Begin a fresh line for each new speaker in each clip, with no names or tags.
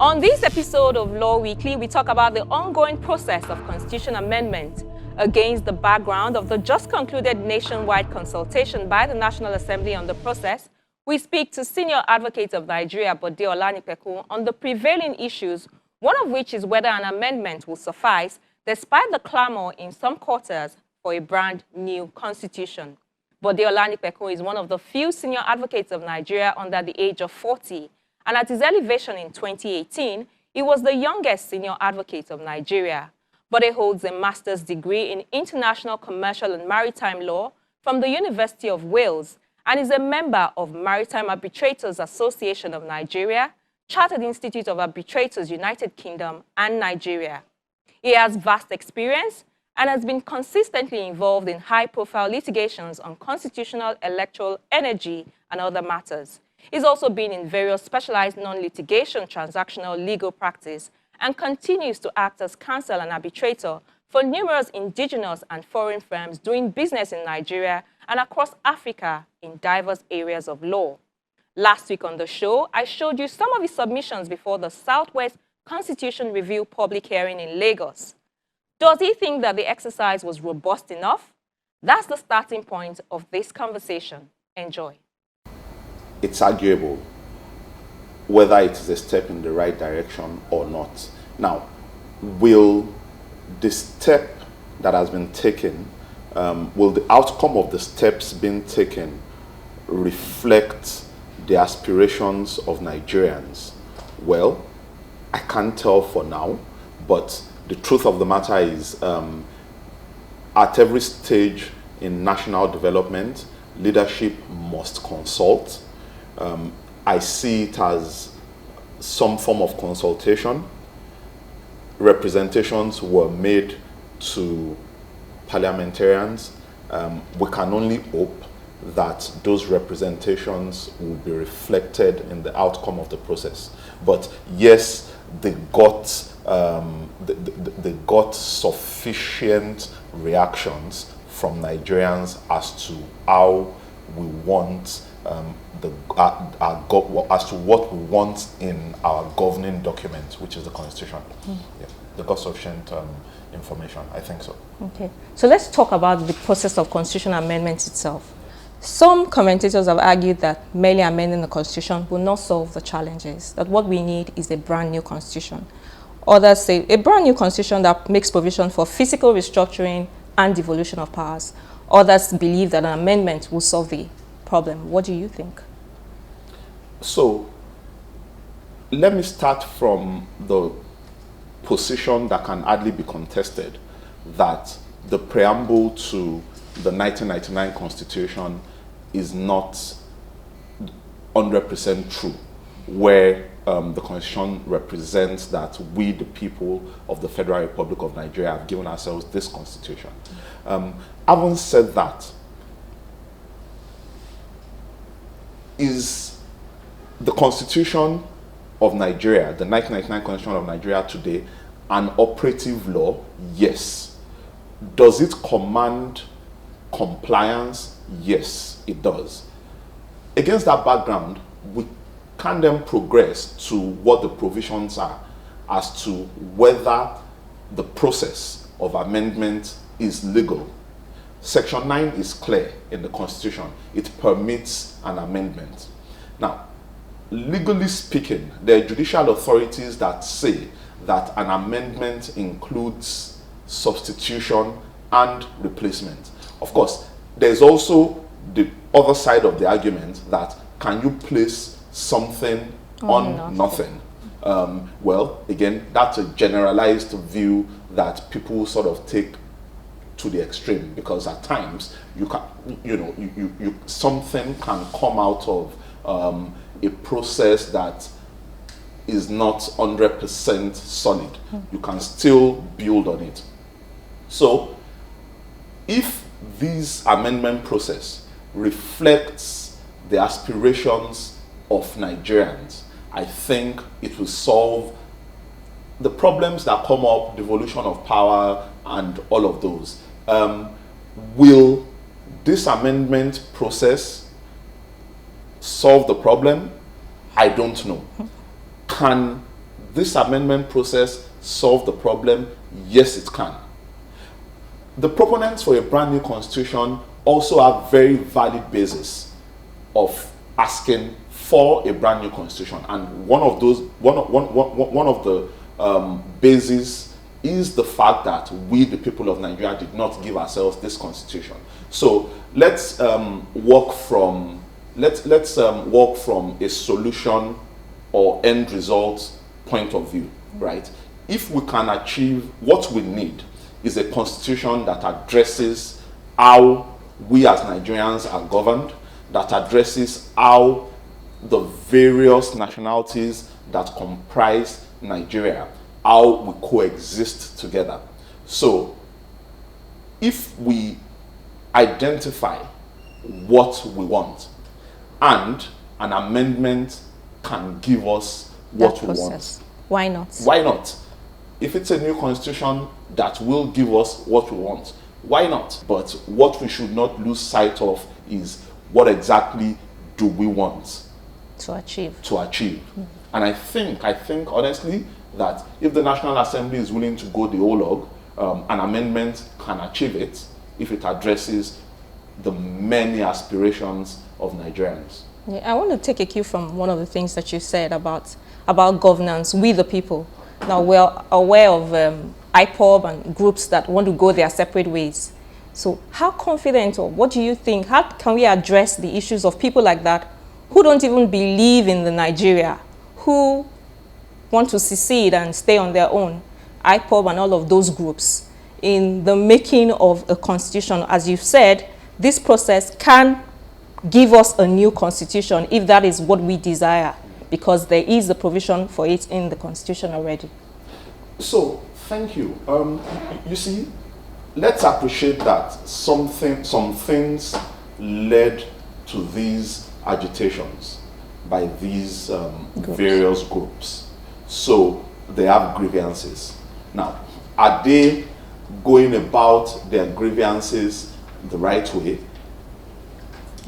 On this episode of Law Weekly, we talk about the ongoing process of constitution amendment against the background of the just concluded nationwide consultation by the National Assembly on the process. We speak to Senior Advocate of Nigeria, Bode Olanipekun, on the prevailing issues, one of which is whether an amendment will suffice, despite the clamor in some quarters for a brand new constitution. Bode Olanipekun is one of the few senior advocates of Nigeria under the age of 40. And at his elevation in 2018, he was the youngest senior advocate of Nigeria. Bode holds a master's degree in international commercial and maritime law from the University of Wales and is a member of Maritime Arbitrators Association of Nigeria, Chartered Institute of Arbitrators United Kingdom and Nigeria. He has vast experience and has been consistently involved in high-profile litigations on constitutional, electoral, energy, and other matters. He's also been in various specialized non-litigation transactional legal practice and continues to act as counsel and arbitrator for numerous indigenous and foreign firms doing business in Nigeria and across Africa in diverse areas of law. Last week on the show, I showed you some of his submissions before the Southwest Constitution Review public hearing in Lagos. Does he think that the exercise was robust enough? That's the starting point of this conversation. Enjoy.
It's arguable whether it is a step in the right direction or not. Now, will the step that has been taken, will the outcome of the steps being taken reflect the aspirations of Nigerians? Well, I can't tell for now, but the truth of the matter is at every stage in national development, leadership must consult. I see it as some form of consultation. Representations were made to parliamentarians. We can only hope that those representations will be reflected in the outcome of the process. But yes, they got sufficient reactions from Nigerians as to how we want as to what we want in our governing document, which is the Constitution. Yeah, they got sufficient information. I think so.
Okay, so let's talk about the process of constitutional amendment itself. Some commentators have argued that merely amending the Constitution will not solve the challenges, that what we need is a brand new Constitution. Others say a brand new Constitution that makes provision for physical restructuring and devolution of powers. Others believe that an amendment will solve the problem. What do you think?
So, let me start from the position that can hardly be contested, that the preamble to the 1999 Constitution is not 100% true, where the Constitution represents that we, the people of the Federal Republic of Nigeria, have given ourselves this Constitution. Having said that, is the Constitution of Nigeria, the 1999 Constitution of Nigeria today, an operative law? Yes. Does it command compliance? Yes, it does. Against that background, we can then progress to what the provisions are as to whether the process of amendment is legal. Section 9 is clear in the Constitution. It permits an amendment. Now, legally speaking, there are judicial authorities that say that an amendment includes substitution and replacement. Of course, there's also the other side of the argument that can you place something on nothing? Well, again, that's a generalized view that people sort of take to the extreme, because at times you can, something can come out of a process that is not 100% solid. You can still build on it. So, if this amendment process reflects the aspirations of Nigerians, I think it will solve the problems that come up, devolution of power and all of those. Will this amendment process solve the problem? I don't know. Can this amendment process solve the problem? Yes, it can. The proponents for a brand new constitution also have very valid basis of asking for a brand new constitution, and one of the bases is the fact that we, the people of Nigeria, did not give ourselves this constitution. So let's work from a solution or end result point of view, right? If we can achieve what we need is a constitution that addresses how we as Nigerians are governed, that addresses how the various nationalities that comprise Nigeria, how we coexist together. So if we identify what we want and an amendment can give us what we want,
why not?
Why not? If it's a new constitution that will give us what we want, why not? But what we should not lose sight of is what exactly do we want
to achieve.
And I think honestly that if the National Assembly is willing to go the whole log, an amendment can achieve it if it addresses the many aspirations of Nigerians.
Yeah, I want to take a cue from one of the things that you said about governance, we the people. Now, we're aware of IPOB and groups that want to go their separate ways. So how confident, or what do you think, how can we address the issues of people like that who don't even believe in the Nigeria, who want to secede and stay on their own, IPOB and all of those groups, in the making of a constitution? As you've said, this process can give us a new constitution if that is what we desire, because there is a provision for it in the constitution already.
So, thank you. You see, let's appreciate that some things led to these agitations by these various groups. So, they have grievances. Now, are they going about their grievances the right way?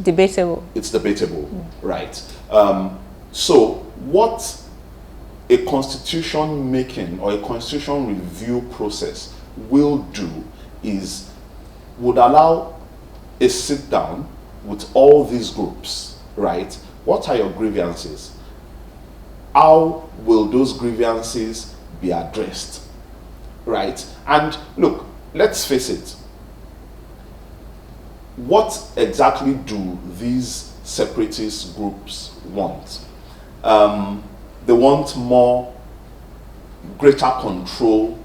Debatable.
It's debatable, right? So what a constitution making or a constitution review process will do is would allow a sit down with all these groups, right? What are your grievances? How will those grievances be addressed, right? And look, let's face it, what exactly do these separatist groups want? They want greater control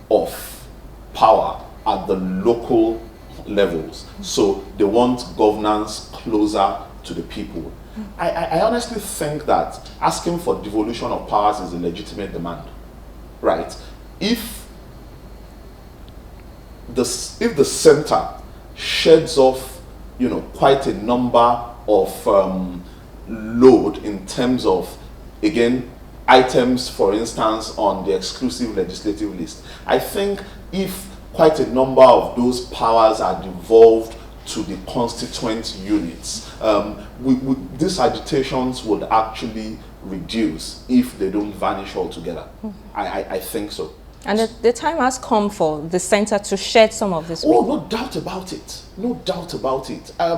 of power at the local levels. So they want governance closer to the people. I honestly think that asking for devolution of powers is a legitimate demand, right? If the center sheds off, quite a number of load in terms of, again, items, for instance, on the exclusive legislative list. I think if quite a number of those powers are devolved to the constituent units, these agitations would actually reduce if they don't vanish altogether. I think so.
And the time has come for the center to shed some of this weight.
Oh, no doubt about it. No doubt about it. I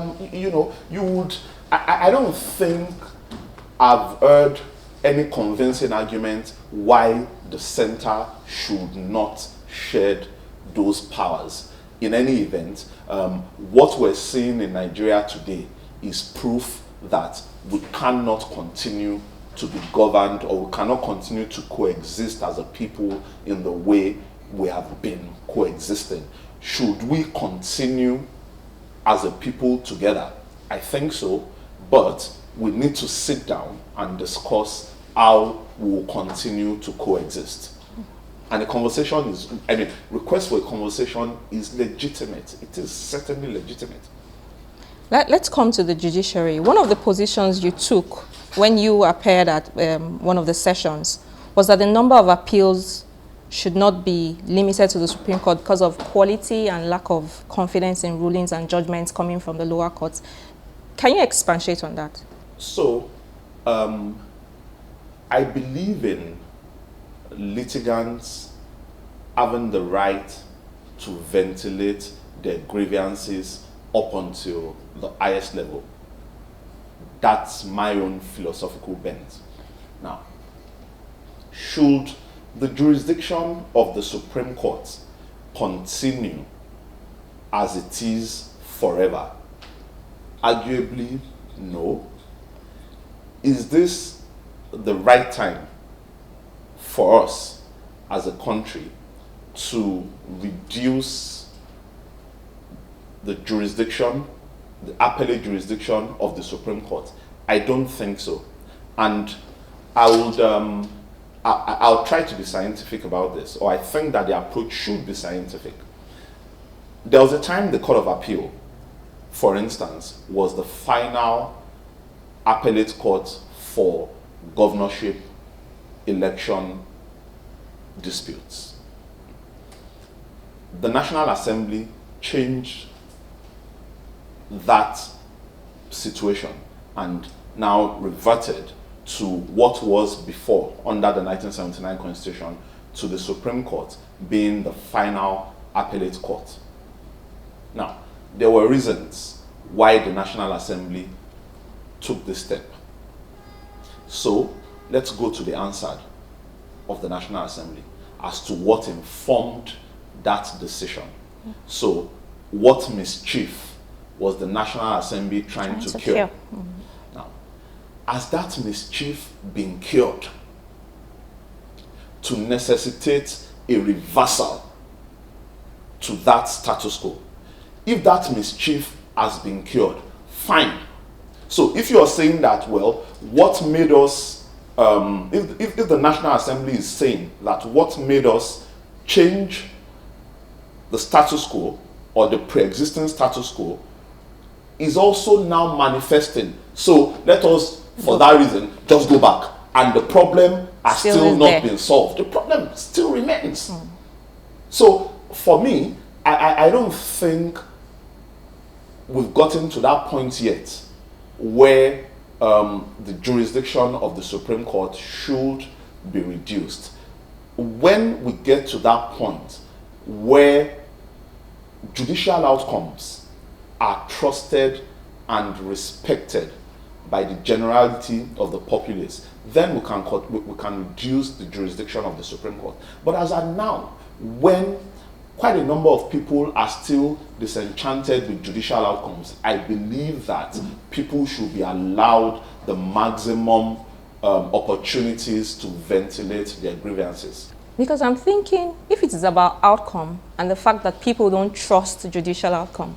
don't think I've heard any convincing argument why the center should not shed those powers. In any event, what we're seeing in Nigeria today is proof that we cannot continue to be governed, or we cannot continue to coexist as a people in the way we have been coexisting. Should we continue as a people together? I think so, but we need to sit down and discuss how we will continue to coexist. And the conversation is, request for a conversation is legitimate. It is certainly legitimate.
Let's come to the judiciary. One of the positions you took when you appeared at one of the sessions was that the number of appeals should not be limited to the Supreme Court because of quality and lack of confidence in rulings and judgments coming from the lower courts. Can you expatiate on that?
So, I believe in litigants having the right to ventilate their grievances up until the highest level. That's my own philosophical bent. Now, should the jurisdiction of the Supreme Court continue as it is forever? Arguably, no. Is this the right time for us as a country to reduce the jurisdiction, the appellate jurisdiction of the Supreme Court? I don't think so. And I'll try to be scientific about this, or I think that the approach should be scientific. There was a time the Court of Appeal, for instance, was the final appellate court for governorship election disputes. The National Assembly changed that situation and now reverted to what was before, under the 1979 Constitution, to the Supreme Court being the final appellate court. Now, there were reasons why the National Assembly took this step. So, let's go to the answer of the National Assembly as to what informed that decision. So, what mischief was the National Assembly trying to cure? Now, has that mischief been cured to necessitate a reversal to that status quo? If that mischief has been cured, fine. So if you are saying that, well, what made us, if the National Assembly is saying that what made us change the status quo or the pre-existing status quo is also now manifesting, so let us, for that reason, just go back, and the problem has still not been solved. The problem still remains. So for me, I don't think we've gotten to that point yet where the jurisdiction of the Supreme Court should be reduced. When we get to that point where judicial outcomes are trusted and respected by the generality of the populace, then we can reduce the jurisdiction of the Supreme Court. But as at now, when quite a number of people are still disenchanted with judicial outcomes, I believe that people should be allowed the maximum opportunities to ventilate their grievances.
Because I'm thinking, if it is about outcome and the fact that people don't trust judicial outcome,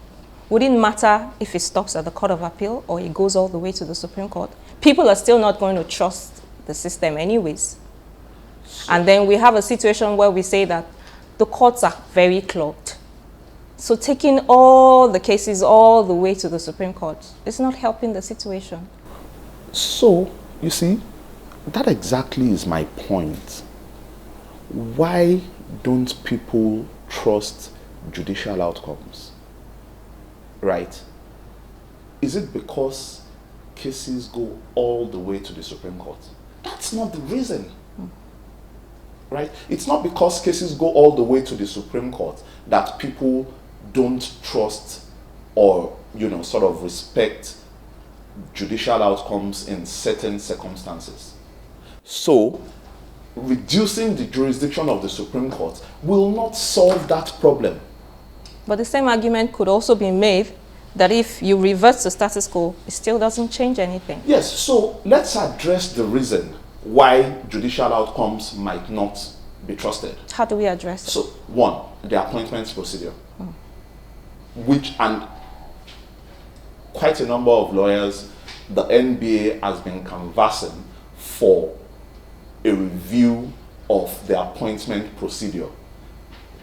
would it matter if it stops at the Court of Appeal or it goes all the way to the Supreme Court? People are still not going to trust the system anyways. And then we have a situation where we say that the courts are very clogged. So taking all the cases all the way to the Supreme Court is not helping the situation.
So, you see, that exactly is my point. Why don't people trust judicial outcomes? Right? Is it because cases go all the way to the Supreme Court? That's not the reason. Right? It's not because cases go all the way to the Supreme Court that people don't trust or, sort of respect judicial outcomes in certain circumstances. So, reducing the jurisdiction of the Supreme Court will not solve that problem.
But the same argument could also be made that if you reverse the status quo, it still doesn't change anything.
Yes, so let's address the reason why judicial outcomes might not be trusted.
How do we address it?
So, one, the appointments procedure, and quite a number of lawyers, the NBA has been canvassing for a review of the appointment procedure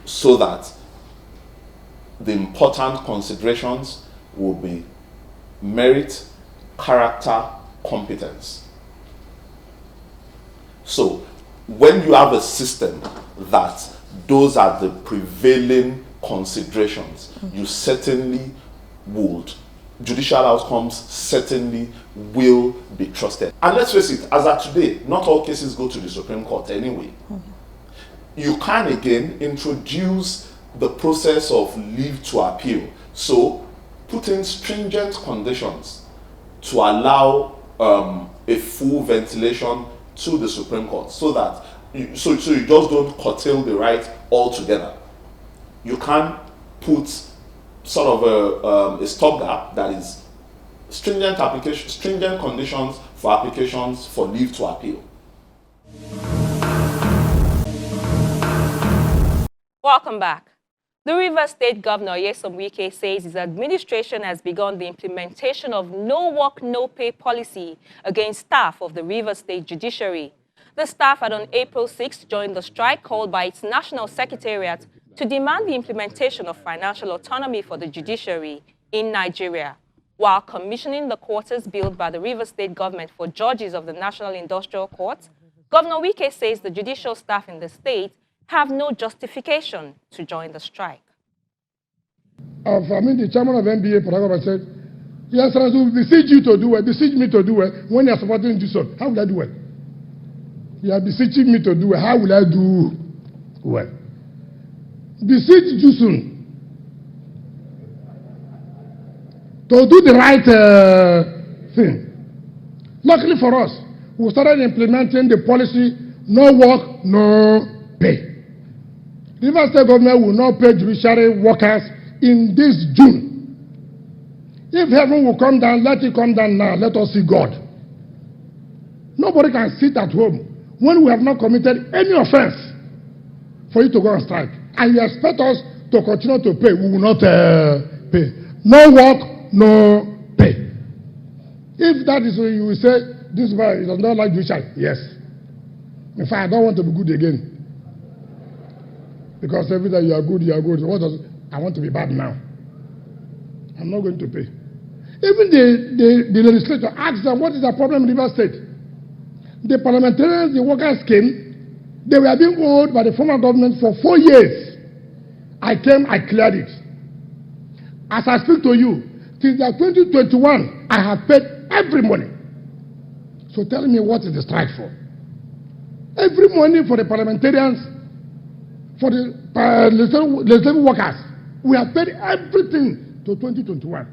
so that the important considerations will be merit, character, competence. So, when you have a system that those are the prevailing considerations, you certainly would, judicial outcomes certainly will be trusted. And let's face it, as of today, not all cases go to the Supreme Court anyway. you can again introduce the process of leave to appeal. So put in stringent conditions to allow a full ventilation to the Supreme Court, so that you just don't curtail the right altogether. You can put sort of a stopgap, that is stringent conditions for applications for leave to appeal.
Welcome back. The Rivers State Governor Nyesom Wike says his administration has begun the implementation of no work, no pay policy against staff of the Rivers State Judiciary. The staff had on April 6 joined the strike called by its national secretariat to demand the implementation of financial autonomy for the judiciary in Nigeria, while commissioning the quarters built by the Rivers State government for judges of the National Industrial Court. Governor Wike says the judicial staff in the state have no justification to join the strike.
The chairman of NBA, Paragraph, said, yes, I will beseech you to do it, beseech me to do it when you are supporting judicial. How will I do it? You are beseeching me to do it. How will I do well? Beseech judicial to do the right thing. Luckily for us, we started implementing the policy, no work, no pay. The Rivers State government will not pay judiciary workers in this June. If heaven will come down, let it come down now. Let us see God. Nobody can sit at home when we have not committed any offense for you to go on strike. And you expect us to continue to pay. We will not pay. No work, no pay. If that is what you will say, this man does not like judiciary. Yes. In fact, I don't want to be good again. Because every time you are good, you are good. I want to be bad now. I'm not going to pay. Even the legislature asked them, what is the problem in Rivers State? The parliamentarians, the workers came. They were being owed by the former government for 4 years. I came, I cleared it. As I speak to you, since 2021, I have paid every money. So tell me, what is the strike for? Every money for the parliamentarians, for the legislative workers, we have paid everything to 2021.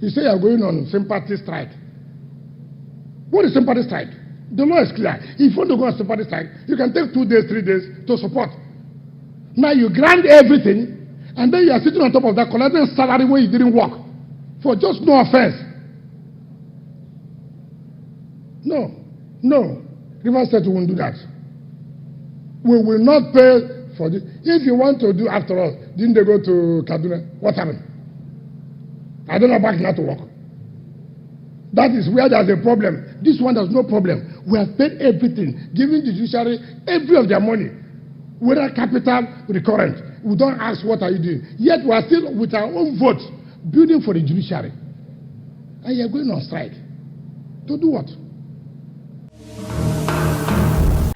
You say you are going on sympathy strike. What is sympathy strike? The law is clear. If you want to go on sympathy strike, you can take 2 days, 3 days to support. Now you grant everything, and then you are sitting on top of that collecting salary where you didn't work for just no offense. No. Rivers State won't do that. We will not pay for this. If you want to do, after all, didn't they go to Kaduna? What happened? I don't know back now to work. That is where there's a problem. This one has no problem. We have paid everything, giving the judiciary every of their money, whether capital, recurrent. We don't ask what are you doing. Yet we are still with our own vote building for the judiciary. And you're going on strike. To do what?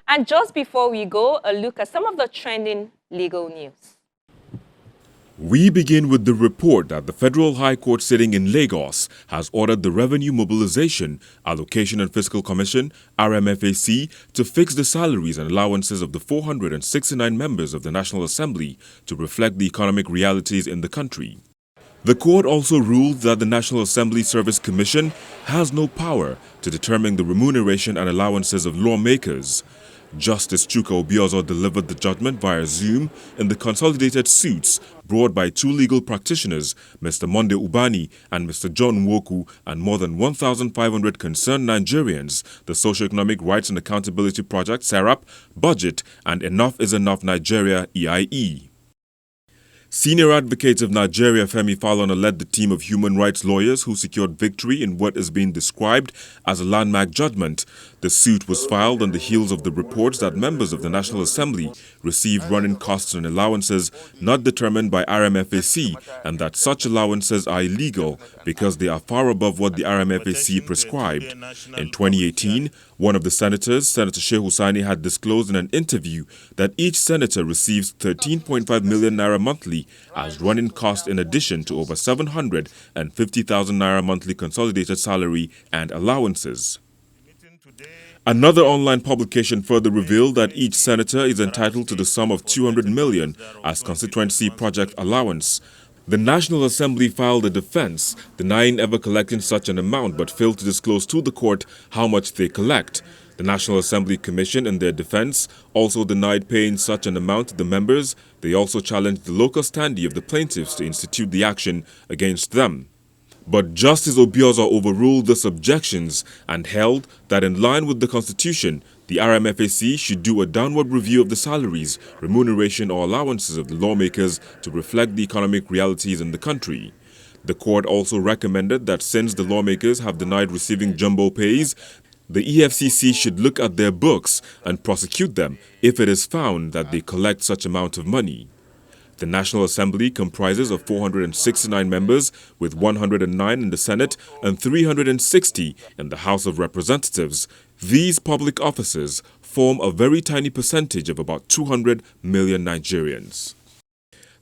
And just before we go, a look at some of the trending legal news.
We begin with the report that the Federal High Court sitting in Lagos has ordered the Revenue Mobilization, Allocation and Fiscal Commission, RMFAC, to fix the salaries and allowances of the 469 members of the National Assembly to reflect the economic realities in the country. The court also ruled that the National Assembly Service Commission has no power to determine the remuneration and allowances of lawmakers. Justice Chuka Obiozo delivered the judgment via Zoom in the consolidated suits brought by 2 legal practitioners, Mr. Monde Ubani and Mr. John Nwoku, and more than 1,500 concerned Nigerians, the Socioeconomic Rights and Accountability Project, SERAP, Budget, and Enough is Enough Nigeria, EIE. Senior advocates of Nigeria Femi Falana led the team of human rights lawyers who secured victory in what is being described as a landmark judgment. The suit was filed on the heels of the reports that members of the National Assembly received running costs and allowances not determined by RMFAC, and that such allowances are illegal because they are far above what the RMFAC prescribed. In 2018, one of the senators, Senator Shehu Sani, had disclosed in an interview that each senator receives 13.5 million naira monthly as running cost in addition to over 750,000 naira monthly consolidated salary and allowances. Another online publication further revealed that each senator is entitled to the sum of 200 million as constituency project allowance. The National Assembly filed a defense, denying ever collecting such an amount but failed to disclose to the court how much they collect. The National Assembly Commission, in their defense, also denied paying such an amount to the members. They also challenged the local standee of the plaintiffs to institute the action against them. But Justice Obioza overruled these objections and held that in line with the Constitution, the RMFAC should do a downward review of the salaries, remuneration or allowances of the lawmakers to reflect the economic realities in the country. The court also recommended that since the lawmakers have denied receiving jumbo pays, the EFCC should look at their books and prosecute them if it is found that they collect such amount of money. The National Assembly comprises of 469 members, with 109 in the Senate and 360 in the House of Representatives. These public offices form a very tiny percentage of about 200 million Nigerians.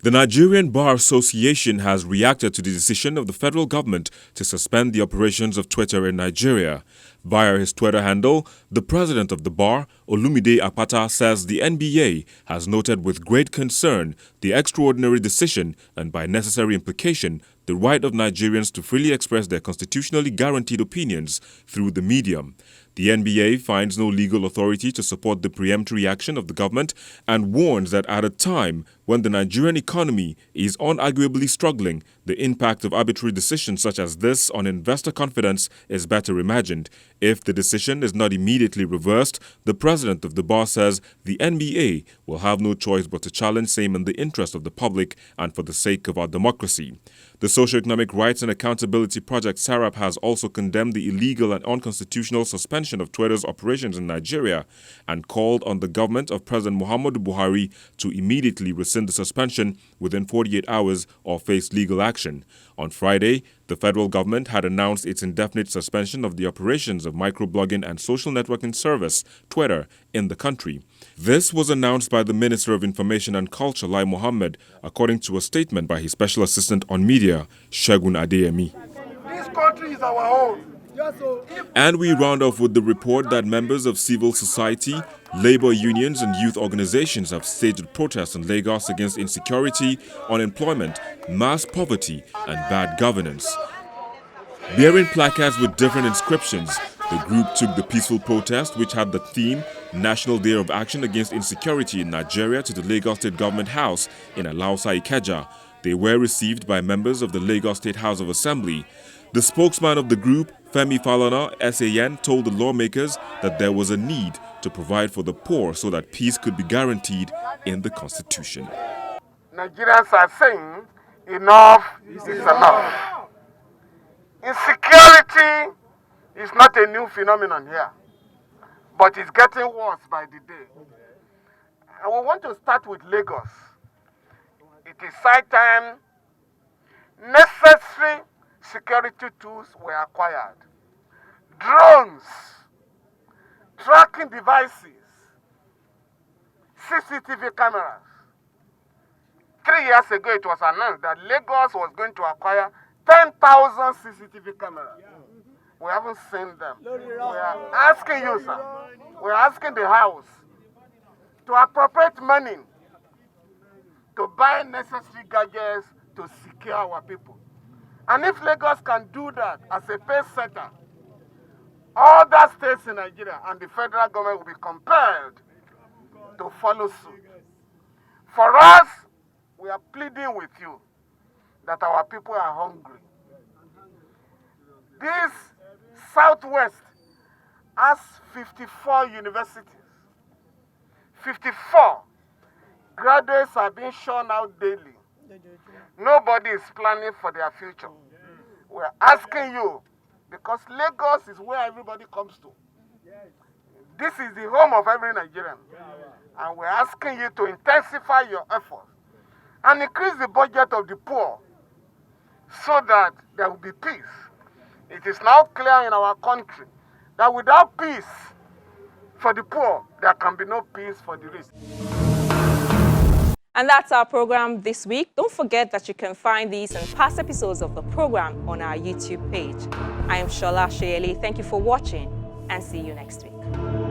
The Nigerian Bar Association has reacted to the decision of the federal government to suspend the operations of Twitter in Nigeria. Via his Twitter handle, the president of the bar, Olumide Apata, says the NBA has noted with great concern the extraordinary decision and by necessary implication the right of Nigerians to freely express their constitutionally guaranteed opinions through the medium. The NBA finds no legal authority to support the preemptory action of the government and warns that at a time when the Nigerian economy is unarguably struggling, the impact of arbitrary decisions such as this on investor confidence is better imagined. If the decision is not immediately reversed, the president of the bar says the NBA will have no choice but to challenge same in the interest of the public and for the sake of our democracy. The Socio-Economic Rights and Accountability Project SARAP has also condemned the illegal and unconstitutional suspension of Twitter's operations in Nigeria and called on the government of President Muhammadu Buhari to immediately rescind the suspension within 48 hours or face legal action. On Friday, the federal government had announced its indefinite suspension of the operations of microblogging and social networking service, Twitter, in the country. This was announced by the Minister of Information and Culture, Lai Mohammed, according to a statement by his Special Assistant on Media, Segun Adeyemi.
This country is our own.
And we round off with the report that members of civil society, labor unions and youth organizations have staged protests in Lagos against insecurity, unemployment, mass poverty and bad governance. Bearing placards with different inscriptions, the group took the peaceful protest, which had the theme National Day of Action Against Insecurity in Nigeria, to the Lagos State Government House in Alausa Ikeja. They were received by members of the Lagos State House of Assembly. The spokesman of the group, Femi Falana, SAN, told the lawmakers that there was a need to provide for the poor so that peace could be guaranteed in the Constitution.
Nigerians are saying enough is enough. Insecurity is not a new phenomenon here, but it's getting worse by the day. And we want to start with Lagos. It is high time necessary security tools were acquired. Drones, tracking devices, CCTV cameras. 3 years ago, it was announced that Lagos was going to acquire 10,000 CCTV cameras. We haven't seen them. We are asking you, sir, we are asking the House to appropriate money to buy necessary gadgets to secure our people. And if Lagos can do that as a pace setter, other states in Nigeria and the federal government will be compelled to follow suit. For us, we are pleading with you that our people are hungry. This Southwest has 54 universities. 54 graduates are being shown out daily. Nobody is planning for their future. We're asking you, because Lagos is where everybody comes to. This is the home of every Nigerian. And we're asking you to intensify your efforts and increase the budget of the poor so that there will be peace. It is now clear in our country that without peace for the poor, there can be no peace for the rich.
And that's our program this week. Don't forget that you can find these and past episodes of the program on our YouTube page. I am Shola Shayeli. Thank you for watching. and see you next week.